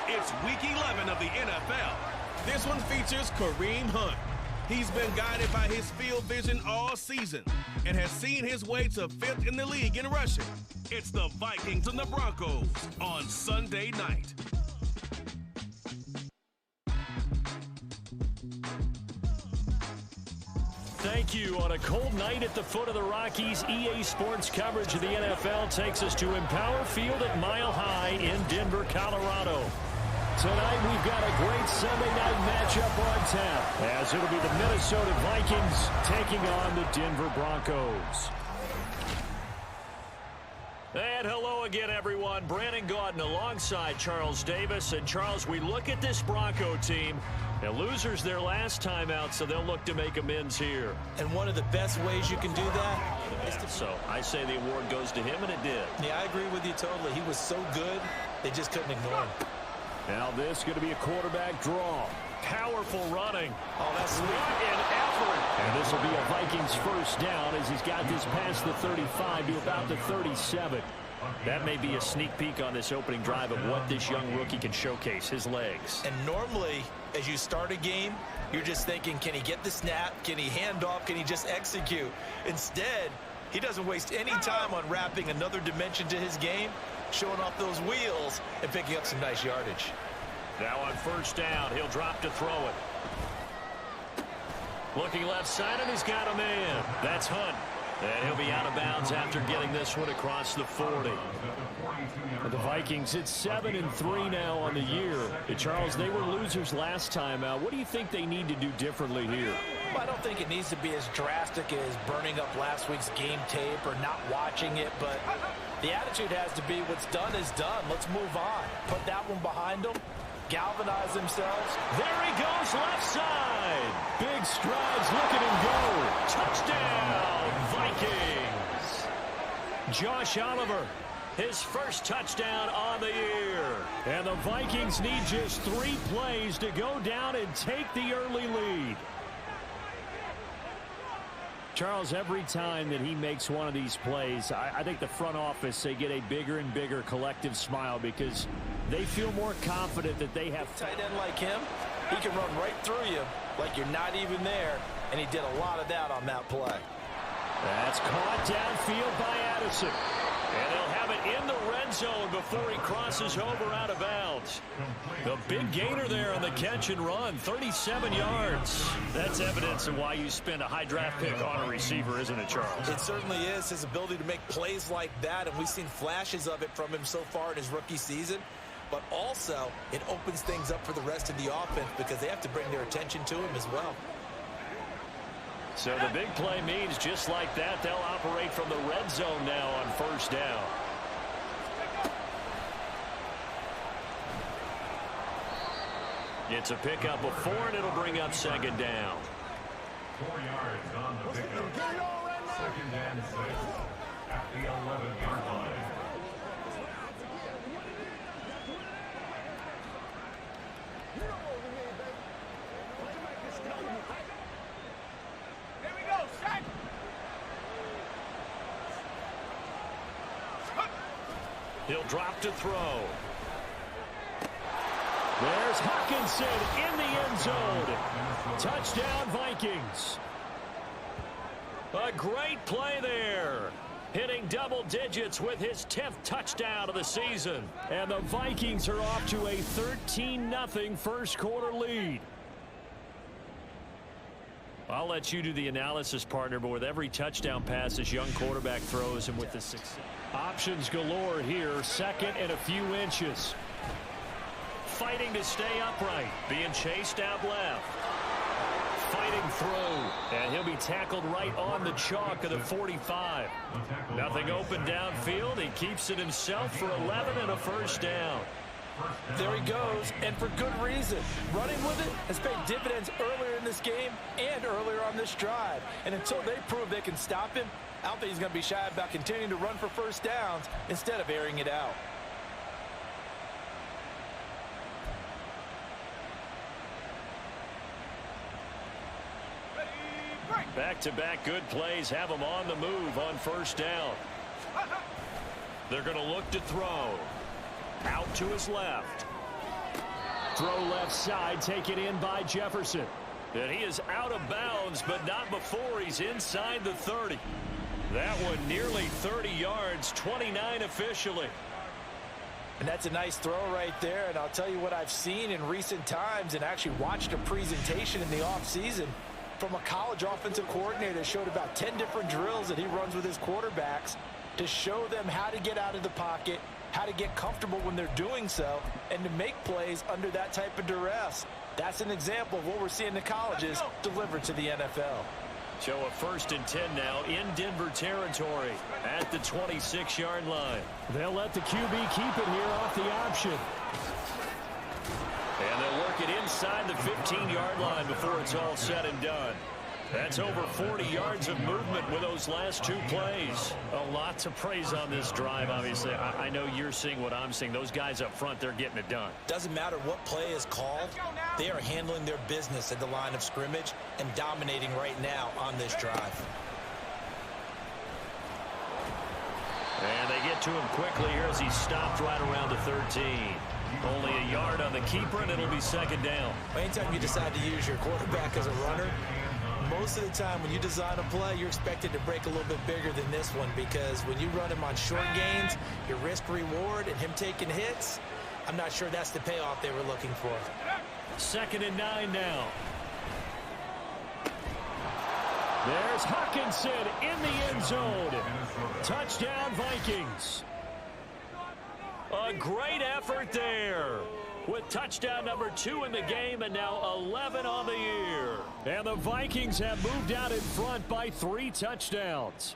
It's Week 11 of the NFL. This one features Kareem Hunt. He's been guided by his field vision all season and has seen his way to 5th in the league in rushing. It's the Vikings and the Broncos on Sunday night. Thank you. On a cold night at the foot of the Rockies, EA Sports coverage of the NFL takes us to Empower Field at Mile High in Denver, Colorado. Tonight we've got a great Sunday night matchup on tap, as it'll be the Minnesota Vikings taking on the Denver Broncos. And hello again, everyone. Brandon Gaudin alongside Charles Davis. And Charles, we look at this Bronco team. And losers their last time out, so they'll look to make amends here. And one of the best ways you can do that is to... So I say the award goes to him, and it did. Yeah, I agree with you totally. He was so good, they just couldn't ignore him. Now this is going to be a quarterback draw. Powerful running. Oh, that's sweet. What an effort. And this will be a Vikings first down as he's got this past the 35 to about the 37. That may be a sneak peek on this opening drive of what this young rookie can showcase, his legs. And normally, as you start a game, you're just thinking, can he get the snap? Can he hand off? Can he just execute? Instead, he doesn't waste any time on wrapping another dimension to his game, showing off those wheels, and picking up some nice yardage. Now on first down, he'll drop to throw it. Looking left side, and he's got a man. That's Hunt. And he'll be out of bounds after getting this one across the 40. For the Vikings, it's 7-3 now on the year. Charles, they were losers last time out. What do you think they need to do differently here? Well, I don't think it needs to be as drastic as burning up last week's game tape or not watching it, but the attitude has to be what's done is done. Let's move on. Put that one behind them. Galvanize themselves. There he goes, left side. Big strides, look at him go. Touchdown, Vikings. Josh Oliver, his first touchdown on the year. And the Vikings need just 3 plays to go down and take the early lead. Charles, every time that he makes one of these plays, I think the front office, they get a bigger and bigger collective smile because they feel more confident that they have... Tight end like him, he can run right through you like you're not even there, and he did a lot of that on that play. That's caught downfield by Addison. And he'll have it in the red zone before he crosses over out of bounds. The big gainer there on the catch and run, 37 yards. That's evidence of why you spend a high draft pick on a receiver, isn't it, Charles? It certainly is, his ability to make plays like that, and we've seen flashes of it from him so far in his rookie season. But also, it opens things up for the rest of the offense because they have to bring their attention to him as well. So the big play means just like that, they'll operate from the red zone now on first down. It's a pickup of 4, and it'll bring up second down. 4 yards on the pickup. Second and 6 at the 11-yard line. He'll drop to throw. There's Hawkinson in the end zone. Touchdown, Vikings. A great play there. Hitting double digits with his 10th touchdown of the season. And the Vikings are off to a 13-0 first quarter lead. I'll let you do the analysis, partner, but with every touchdown pass this young quarterback throws and with the success. Options galore here, second and a few inches. Fighting to stay upright, being chased out left. Fighting through, and he'll be tackled right on the chalk of the 45. Nothing open downfield, he keeps it himself for 11 and a first down. There he goes, and for good reason. Running with it has paid dividends earlier in this game and earlier on this drive. And until they prove they can stop him, I don't think he's going to be shy about continuing to run for first downs instead of airing it out. Back-to-back good plays have him on the move on first down. They're going to look to throw. Out to his left. Throw left side, taken in by Jefferson. And he is out of bounds, but not before he's inside the 30. That one nearly 30 yards, 29 officially. And that's a nice throw right there. And I'll tell you what I've seen in recent times and actually watched a presentation in the offseason from a college offensive coordinator that showed about 10 different drills that he runs with his quarterbacks to show them how to get out of the pocket, how to get comfortable when they're doing so, and to make plays under that type of duress. That's an example of what we're seeing in the colleges delivered to the NFL. So a 1st and 10 now in Denver territory at the 26-yard line. They'll let the QB keep it here off the option. And they'll work it inside the 15-yard line before it's all said and done. That's over 40 yards of movement with those last 2 plays. A lot to praise on this drive, obviously. I know you're seeing what I'm seeing. Those guys up front, they're getting it done. Doesn't matter what play is called. They are handling their business at the line of scrimmage and dominating right now on this drive. And they get to him quickly here as he stopped right around the 13. Only a yard on the keeper, and it'll be 2nd down. Anytime you decide to use your quarterback as a runner, most of the time when you design a play, you're expected to break a little bit bigger than this one, because when you run him on short gains, your risk-reward and him taking hits, I'm not sure that's the payoff they were looking for. 2nd and 9 now. There's Hawkinson in the end zone. Touchdown, Vikings. A great effort there, with touchdown number 2 in the game and now 11 on the year. And the Vikings have moved out in front by 3 touchdowns.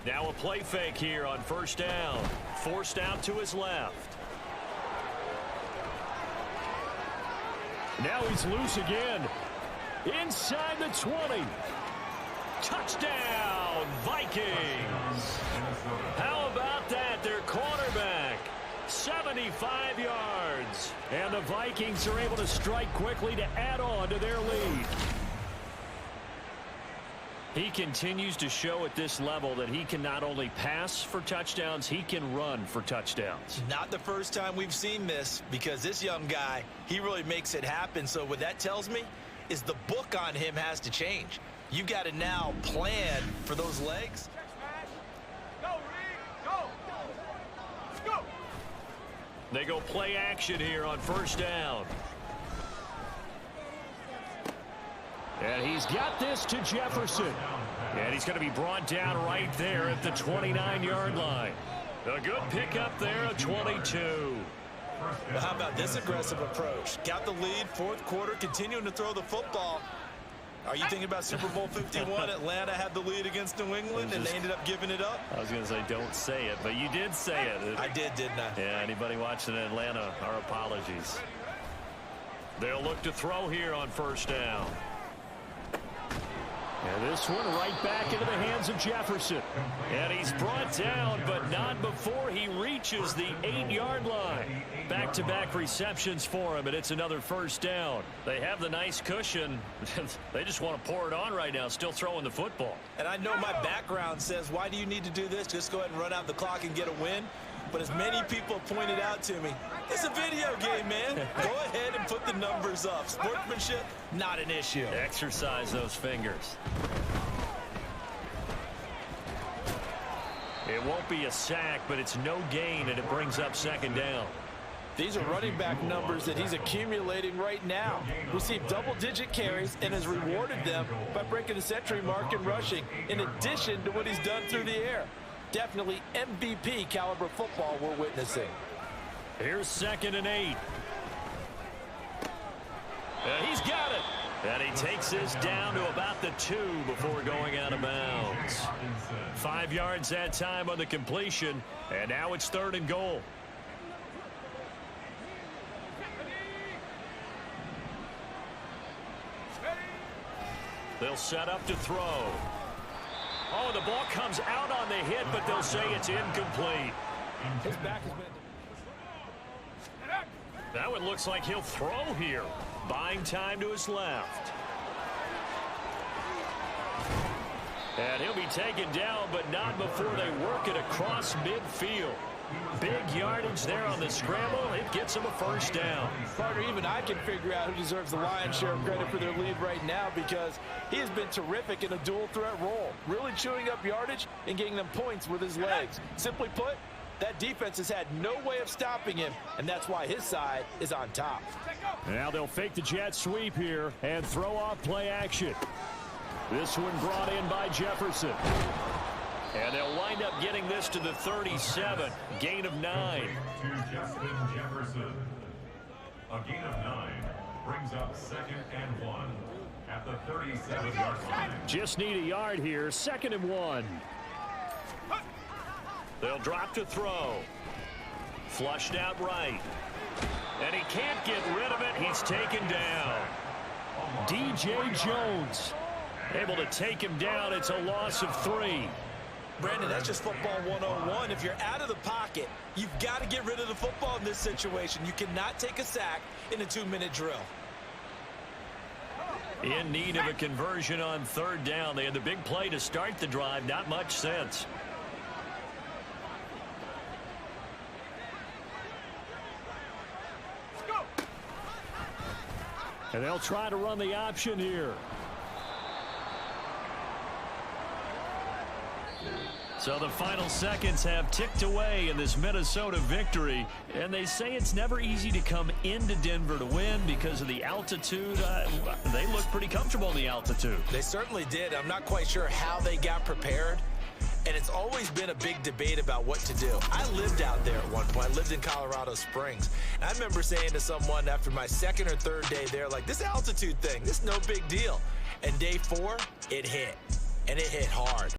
Now a play fake here on 1st down. Forced out to his left. Now he's loose again. Inside the 20. Touchdown, Vikings. How about that? Their quarterback, 75 yards. And the Vikings are able to strike quickly to add on to their lead. He continues to show at this level that he can not only pass for touchdowns, he can run for touchdowns. Not the first time we've seen this, because this young guy, he really makes it happen. So what that tells me is the book on him has to change. You got to now plan for those legs. They go play action here on 1st down. And he's got this to Jefferson. And he's going to be brought down right there at the 29-yard line. A good pickup there at 22. Well, how about this aggressive approach? Got the lead, 4th quarter, continuing to throw the football. Are you thinking about Super Bowl 51? Atlanta had the lead against New England, and they ended up giving it up? I was going to say don't say it, but you did say it. I did, didn't I? Yeah, anybody watching in Atlanta, our apologies. They'll look to throw here on 1st down. And this one right back into the hands of Jefferson. And he's brought down, but not before he reaches the 8-yard line. Back-to-back receptions for him, and it's another 1st down. They have the nice cushion. They just want to pour it on right now, still throwing the football. And I know my background says, why do you need to do this? Just go ahead and run out the clock and get a win. But as many people have pointed out to me, it's a video game, man. Go ahead and put the numbers up. Sportsmanship, not an issue. Exercise those fingers. It won't be a sack, but it's no gain, and it brings up 2nd down. These are running back numbers that he's accumulating right now. Received double-digit carries and has rewarded them by breaking the century mark in rushing, in addition to what he's done through the air. Definitely MVP caliber football we're witnessing. Here's 2nd and 8. And he's got it. And he takes this down to about the 2 before going out of bounds. 5 yards that time on the completion. And now it's 3rd and goal. They'll set up to throw. Oh, the ball comes out on the hit, but they'll say it's incomplete. His back has been... That one looks like he'll throw here. Buying time to his left. And he'll be taken down, but not before they work it across midfield. Big yardage there on the scramble. It gets him a first down. Partner, even I can figure out who deserves the lion's share of credit for their lead right now, because he has been terrific in a dual threat role, really chewing up yardage and getting them points with his legs. Simply put, that defense has had no way of stopping him, and that's why his side is on top. Now they'll fake the jet sweep here and throw off play action. This one brought in by Jefferson. And they'll wind up getting this to the 37. Gain of 9. To Justin Jefferson. A gain of 9 brings up 2nd and 1 at the 37-yard line. Just need a yard here. 2nd and 1. They'll drop to throw. Flushed out right. And he can't get rid of it. He's taken down. DJ Jones able to take him down. It's a loss of 3. Brandon, that's just football 101. If you're out of the pocket, you've got to get rid of the football in this situation. You cannot take a sack in a 2-minute drill. In need of a conversion on 3rd down. They had the big play to start the drive. Not much sense. And they'll try to run the option here. So the final seconds have ticked away in this Minnesota victory. And they say it's never easy to come into Denver to win because of the altitude. They look pretty comfortable in the altitude. They certainly did. I'm not quite sure how they got prepared. And it's always been a big debate about what to do. I lived out there at one point. I lived in Colorado Springs. And I remember saying to someone after my 2nd or 3rd day there, like, this altitude thing, this is no big deal. And day 4, it hit. And it hit hard.